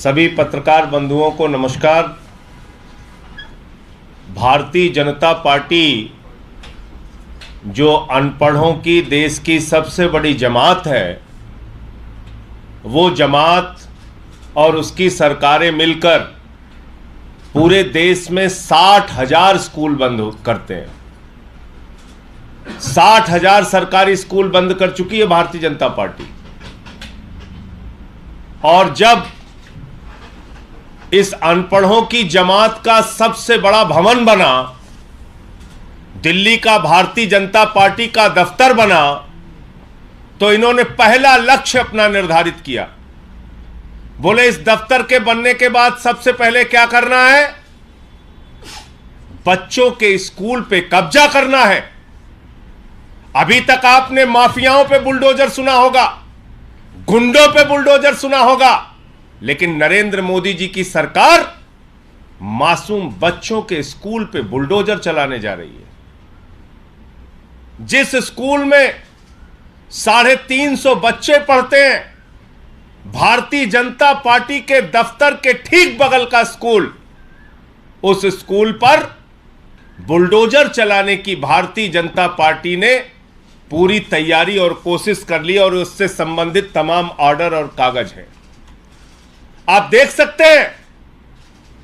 सभी पत्रकार बंधुओं को नमस्कार। भारतीय जनता पार्टी जो अनपढ़ों की देश की सबसे बड़ी जमात है, वो जमात और उसकी सरकारें मिलकर पूरे देश में 60,000 स्कूल बंद करते हैं। 60,000 सरकारी स्कूल बंद कर चुकी है भारतीय जनता पार्टी। और जब इस अनपढ़ों की जमात का सबसे बड़ा भवन बना, दिल्ली का भारतीय जनता पार्टी का दफ्तर बना, तो इन्होंने पहला लक्ष्य अपना निर्धारित किया। बोले इस दफ्तर के बनने के बाद सबसे पहले क्या करना है? बच्चों के स्कूल पे कब्जा करना है। अभी तक आपने माफियाओं पे बुलडोजर सुना होगा, गुंडों पे बुलडोजर सुना होगा, लेकिन नरेंद्र मोदी जी की सरकार मासूम बच्चों के स्कूल पे बुलडोजर चलाने जा रही है। जिस स्कूल में 350 बच्चे पढ़ते हैं, भारतीय जनता पार्टी के दफ्तर के ठीक बगल का स्कूल, उस स्कूल पर बुलडोजर चलाने की भारतीय जनता पार्टी ने पूरी तैयारी और कोशिश कर ली और उससे संबंधित तमाम ऑर्डर और कागज हैं। आप देख सकते हैं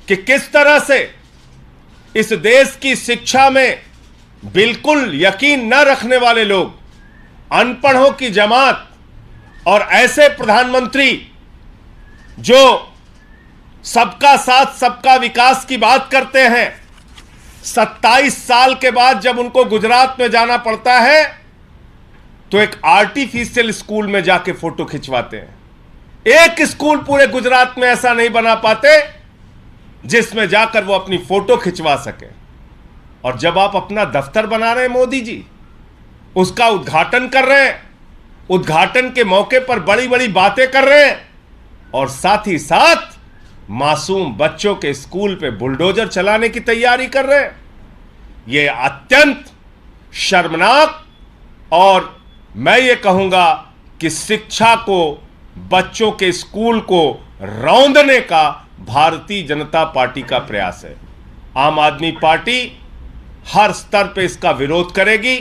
कि किस तरह से इस देश की शिक्षा में बिल्कुल यकीन न रखने वाले लोग, अनपढ़ों की जमात और ऐसे प्रधानमंत्री जो सबका साथ सबका विकास की बात करते हैं, 27 साल के बाद जब उनको गुजरात में जाना पड़ता है तो एक आर्टिफिशियल स्कूल में जाके फोटो खिंचवाते हैं। एक स्कूल पूरे गुजरात में ऐसा नहीं बना पाते जिसमें जाकर वो अपनी फोटो खिंचवा सके। और जब आप अपना दफ्तर बना रहे हैं मोदी जी, उसका उद्घाटन कर रहे हैं, उद्घाटन के मौके पर बड़ी बड़ी बातें कर रहे हैं और साथ ही साथ मासूम बच्चों के स्कूल पे बुलडोजर चलाने की तैयारी कर रहे हैं, यह अत्यंत शर्मनाक और मैं ये कहूंगा कि शिक्षा को, बच्चों के स्कूल को रौंदने का भारतीय जनता पार्टी का प्रयास है। आम आदमी पार्टी हर स्तर पे इसका विरोध करेगी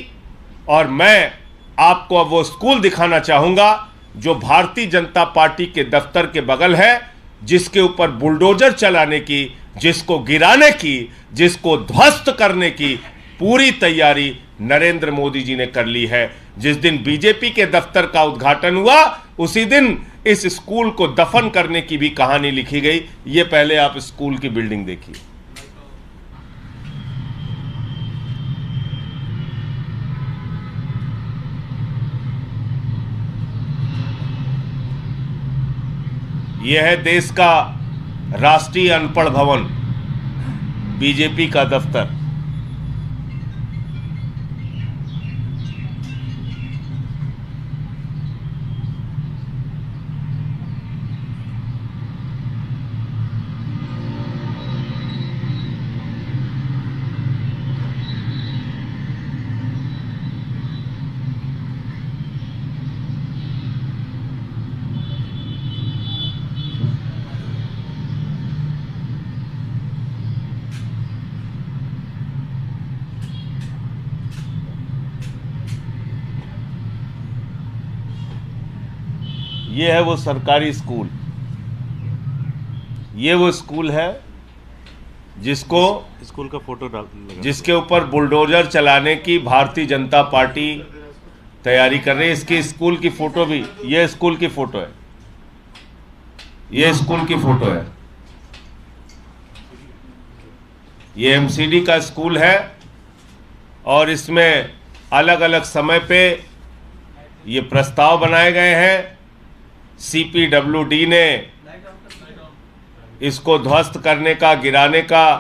और मैं आपको अब वो स्कूल दिखाना चाहूंगा जो भारतीय जनता पार्टी के दफ्तर के बगल है, जिसके ऊपर बुलडोजर चलाने की, जिसको गिराने की, जिसको ध्वस्त करने की पूरी तैयारी नरेंद्र मोदी जी ने कर ली है। जिस दिन बीजेपी के दफ्तर का उद्घाटन हुआ, उसी दिन इस स्कूल को दफन करने की भी कहानी लिखी गई। ये पहले आप स्कूल की बिल्डिंग देखिए। यह है देश का राष्ट्रीय अनपढ़ भवन, बीजेपी का दफ्तर। ये है वो सरकारी स्कूल, ये वो स्कूल है जिसको स्कूल का फोटो डाल, जिसके ऊपर बुलडोजर चलाने की भारतीय जनता पार्टी तैयारी कर रही है। इसकी स्कूल की फोटो भी, ये स्कूल की फोटो है, ये स्कूल की फोटो है। ये एमसीडी का स्कूल है और इसमें अलग अलग समय पे ये प्रस्ताव बनाए गए हैं। सीपीडब्ल्यूडी ने इसको ध्वस्त करने का, गिराने का,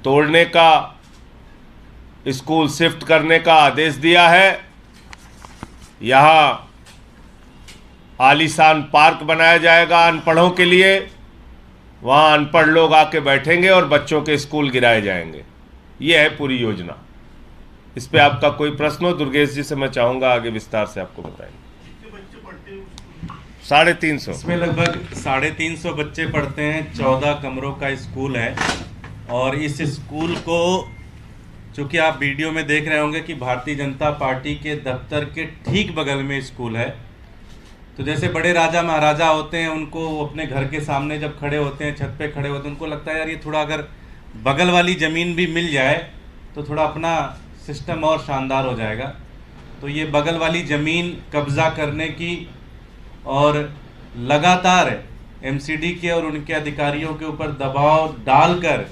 तोड़ने का, स्कूल शिफ्ट करने का आदेश दिया है। यहाँ आलीशान पार्क बनाया जाएगा अनपढ़ों के लिए, वहाँ अनपढ़ लोग आके बैठेंगे और बच्चों के स्कूल गिराए जाएंगे। ये है पूरी योजना। इस पे आपका कोई प्रश्न हो दुर्गेश जी से, मैं चाहूँगा आगे विस्तार से आपको बताएंगे। 350। इसमें लगभग 350 बच्चे पढ़ते हैं। 14 कमरों का स्कूल है और इस स्कूल को, चूँकि आप वीडियो में देख रहे होंगे कि भारतीय जनता पार्टी के दफ्तर के ठीक बगल में स्कूल है। तो जैसे बड़े राजा महाराजा होते हैं, उनको वो अपने घर के सामने जब खड़े होते हैं, छत पे खड़े होते हैं, उनको लगता है यार ये थोड़ा अगर बगल वाली ज़मीन भी मिल जाए तो थोड़ा अपना सिस्टम और शानदार हो जाएगा। तो ये बगल वाली ज़मीन कब्ज़ा करने की और लगातार एमसीडी के और उनके अधिकारियों के ऊपर दबाव डालकर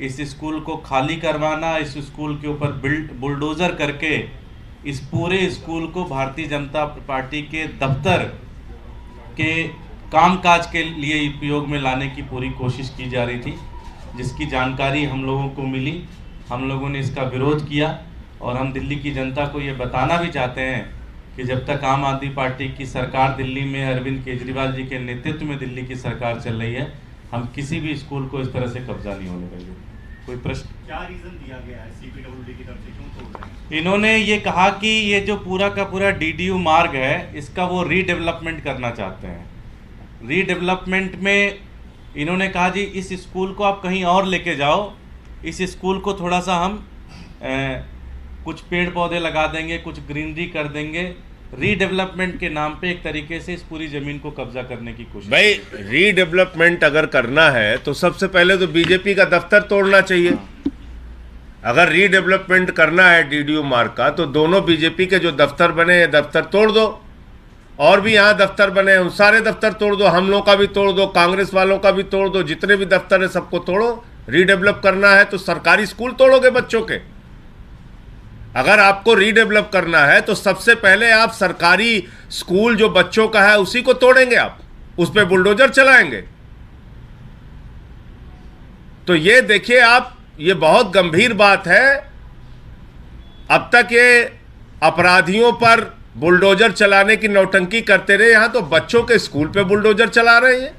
इस स्कूल को खाली करवाना, इस स्कूल के ऊपर बुलडोज़र करके इस पूरे स्कूल को भारतीय जनता पार्टी के दफ्तर के कामकाज के लिए उपयोग में लाने की पूरी कोशिश की जा रही थी, जिसकी जानकारी हम लोगों को मिली। हम लोगों ने इसका विरोध किया और हम दिल्ली की जनता को ये बताना भी चाहते हैं कि जब तक आम आदमी पार्टी की सरकार दिल्ली में, अरविंद केजरीवाल जी के नेतृत्व में दिल्ली की सरकार चल रही है, हम किसी भी स्कूल को इस तरह से कब्जा नहीं होने देंगे। कोई प्रश्न? क्या रीजन दिया गया है सीपीडब्ल्यूडी की तरफ से, क्यों तोड़ रहे हैं? इन्होंने ये कहा कि ये जो पूरा का पूरा डीडीयू मार्ग है, इसका वो रीडेवलपमेंट करना चाहते हैं। रीडेवलपमेंट में इन्होंने कहा जी इस स्कूल को आप कहीं और लेके जाओ, इस स्कूल को थोड़ा सा हम कुछ पेड़ पौधे लगा देंगे, कुछ ग्रीनरी कर देंगे। रीडेवलपमेंट के नाम पे एक तरीके से इस पूरी ज़मीन को कब्जा करने की कोशिश। भाई रीडेवलपमेंट अगर करना है तो सबसे पहले तो बीजेपी का दफ्तर तोड़ना चाहिए। अगर रीडेवलपमेंट करना है डीडीयू मार्ग का, तो दोनों बीजेपी के जो दफ्तर बने हैं दफ्तर तोड़ दो, और भी यहाँ दफ्तर बने हैं उन सारे दफ्तर तोड़ दो, हम लोग का भी तोड़ दो, कांग्रेस वालों का भी तोड़ दो, जितने भी दफ्तर है सबको तोड़ो। रीडेवलप करना है तो सरकारी स्कूल तोड़ोगे बच्चों के? अगर आपको रीडेवलप करना है तो सबसे पहले आप सरकारी स्कूल जो बच्चों का है उसी को तोड़ेंगे, आप उस पर बुलडोजर चलाएंगे। तो ये देखिए आप, ये बहुत गंभीर बात है। अब तक ये अपराधियों पर बुलडोजर चलाने की नौटंकी करते रहे, यहां तो बच्चों के स्कूल पे बुलडोजर चला रहे हैं।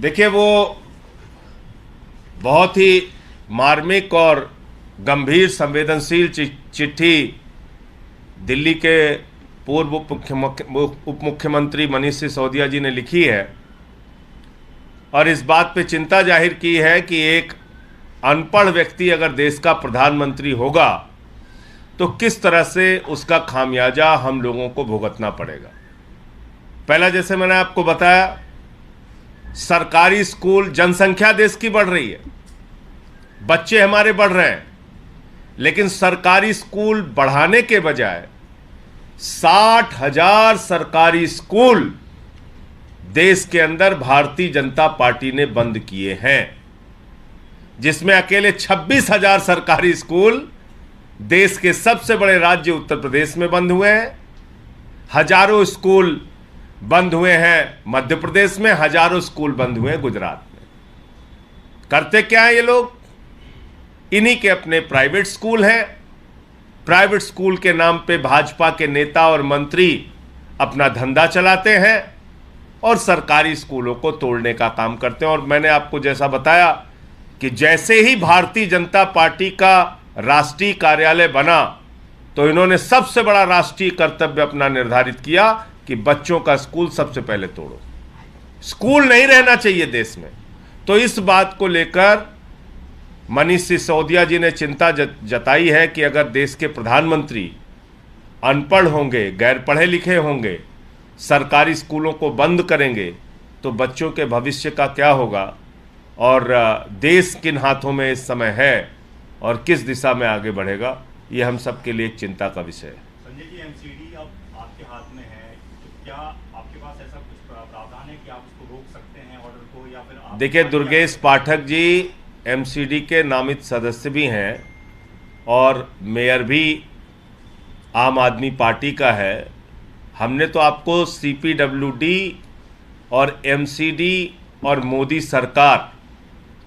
देखिए वो बहुत ही मार्मिक और गंभीर संवेदनशील चिट्ठी दिल्ली के पूर्व उप मुख्यमंत्री मनीष सिसोदिया जी ने लिखी है और इस बात पे चिंता जाहिर की है कि एक अनपढ़ व्यक्ति अगर देश का प्रधानमंत्री होगा तो किस तरह से उसका खामियाजा हम लोगों को भुगतना पड़ेगा। पहला, जैसे मैंने आपको बताया, सरकारी स्कूल, जनसंख्या देश की बढ़ रही है, बच्चे हमारे बढ़ रहे हैं, लेकिन सरकारी स्कूल बढ़ाने के बजाय 60,000 सरकारी स्कूल देश के अंदर भारतीय जनता पार्टी ने बंद किए हैं, जिसमें अकेले 26,000 सरकारी स्कूल देश के सबसे बड़े राज्य उत्तर प्रदेश में बंद हुए हैं। हजारों स्कूल बंद हुए हैं मध्य प्रदेश में, हजारों स्कूल बंद हुए हैं गुजरात में। करते क्या है ये लोग? इन्हीं के अपने प्राइवेट स्कूल हैं। प्राइवेट स्कूल के नाम पे भाजपा के नेता और मंत्री अपना धंधा चलाते हैं और सरकारी स्कूलों को तोड़ने का काम करते हैं। और मैंने आपको जैसा बताया कि जैसे ही भारतीय जनता पार्टी का राष्ट्रीय कार्यालय बना तो इन्होंने सबसे बड़ा राष्ट्रीय कर्तव्य अपना निर्धारित किया कि बच्चों का स्कूल सबसे पहले तोड़ो। स्कूल नहीं रहना चाहिए देश में। तो इस बात को लेकर मनीष सिसोदिया जी ने चिंता जताई है कि अगर देश के प्रधानमंत्री अनपढ़ होंगे, गैर पढ़े लिखे होंगे, सरकारी स्कूलों को बंद करेंगे तो बच्चों के भविष्य का क्या होगा और देश किन हाथों में इस समय है और किस दिशा में आगे बढ़ेगा, ये हम सब के लिए एक चिंता का विषय है। संजय जी, एमसीडी अब आपके हाथ में है, तो क्या आपके पास ऐसा कुछ प्रावधान है कि आप उसको रोक सकते हैं ऑर्डर को, या फिर आप? देखिए, दुर्गेश पाठक जी एमसीडी के नामित सदस्य भी हैं और मेयर भी आम आदमी पार्टी का है। हमने तो आपको सीपीडब्ल्यूडी और एमसीडी और मोदी सरकार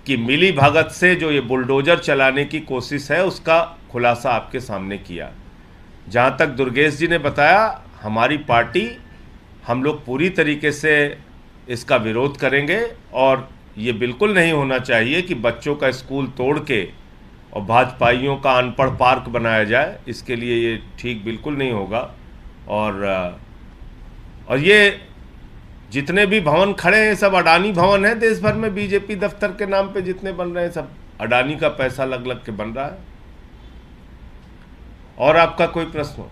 की मिली भगत से जो ये बुलडोजर चलाने की कोशिश है उसका खुलासा आपके सामने किया। जहाँ तक दुर्गेश जी ने बताया, हमारी पार्टी, हम लोग पूरी तरीके से इसका विरोध करेंगे और ये बिल्कुल नहीं होना चाहिए कि बच्चों का स्कूल तोड़ के और भाजपाइयों का अनपढ़ पार्क बनाया जाए, इसके लिए ये ठीक बिल्कुल नहीं होगा। और ये जितने भी भवन खड़े हैं सब अडानी भवन है देश भर में। बीजेपी दफ्तर के नाम पे जितने बन रहे हैं सब अडानी का पैसा लग लग के बन रहा है। और आपका कोई प्रश्न हो?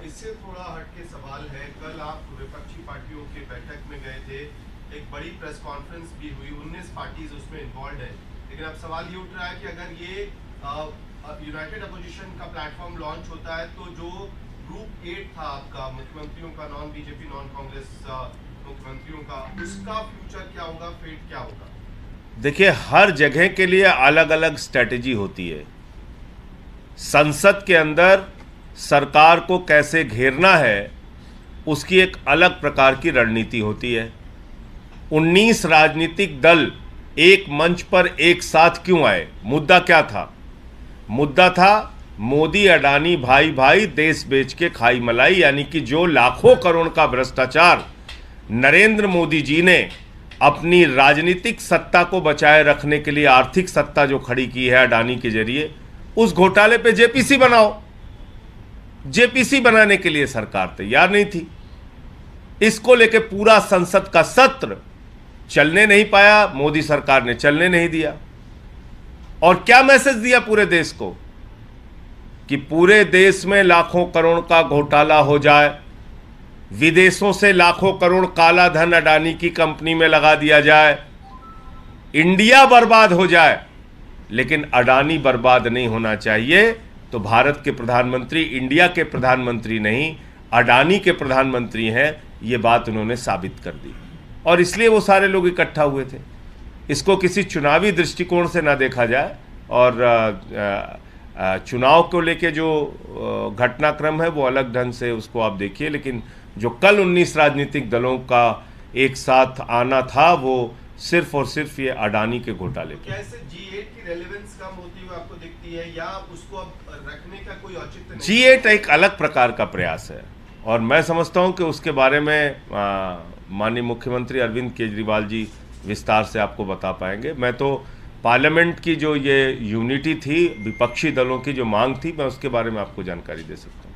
इससे थोड़ा हटके सवाल है, कल आप विपक्षी पार्टियों की बैठक में गए थे, एक बड़ी प्रेस कॉन्फ्रेंस भी हुई, 19 पार्टीज उसमें इन्वॉल्व है, लेकिन अब सवाल ये उठ रहा है कि अगर ये यूनाइटेड अपोजिशन का प्लेटफॉर्म लॉन्च होता है तो जो ग्रुप 8 था आपका मुख्यमंत्रियों का, नॉन बीजेपी नॉन कांग्रेस मुख्यमंत्रियों का, उसका फ्यूचर क्या होगा, फेट क्या होगा? देखिए, हर जगह के लिए अलग अलग स्ट्रेटेजी होती है। संसद के अंदर सरकार को कैसे घेरना है उसकी एक अलग प्रकार की रणनीति होती है। 19 राजनीतिक दल एक मंच पर एक साथ क्यों आए? मुद्दा क्या था? मुद्दा था मोदी अडानी भाई भाई देश बेच के खाई मलाई, यानी कि जो लाखों करोड़ का भ्रष्टाचार नरेंद्र मोदी जी ने अपनी राजनीतिक सत्ता को बचाए रखने के लिए आर्थिक सत्ता जो खड़ी की है अडानी के जरिए, उस घोटाले पे जेपीसी बनाओ। जेपीसी बनाने के लिए सरकार तैयार नहीं थी। इसको लेके पूरा संसद का सत्र चलने नहीं पाया, मोदी सरकार ने चलने नहीं दिया। और क्या मैसेज दिया पूरे देश को कि पूरे देश में लाखों करोड़ का घोटाला हो जाए, विदेशों से लाखों करोड़ काला धन अडानी की कंपनी में लगा दिया जाए, इंडिया बर्बाद हो जाए, लेकिन अडानी बर्बाद नहीं होना चाहिए। तो भारत के प्रधानमंत्री इंडिया के प्रधानमंत्री नहीं, अडानी के प्रधानमंत्री हैं, ये बात उन्होंने साबित कर दी। और इसलिए वो सारे लोग इकट्ठा हुए थे। इसको किसी चुनावी दृष्टिकोण से ना देखा जाए। और चुनाव को लेके जो घटनाक्रम है वो अलग ढंग से उसको आप देखिए, लेकिन जो कल 19 राजनीतिक दलों का एक साथ आना था वो सिर्फ और सिर्फ ये अडानी के घोटाले पे। क्या इससे G8 की रेलेवेंस कम होती हुई आपको दिखती है या उसको अब रखने का कोई औचित्य नहीं? G8 एक अलग प्रकार का प्रयास है और मैं समझता हूं कि उसके बारे में माननीय मुख्यमंत्री अरविंद केजरीवाल जी विस्तार से आपको बता पाएंगे। मैं तो पार्लियामेंट की जो ये यूनिटी थी, विपक्षी दलों की जो मांग थी, मैं उसके बारे में आपको जानकारी दे सकता हूँ।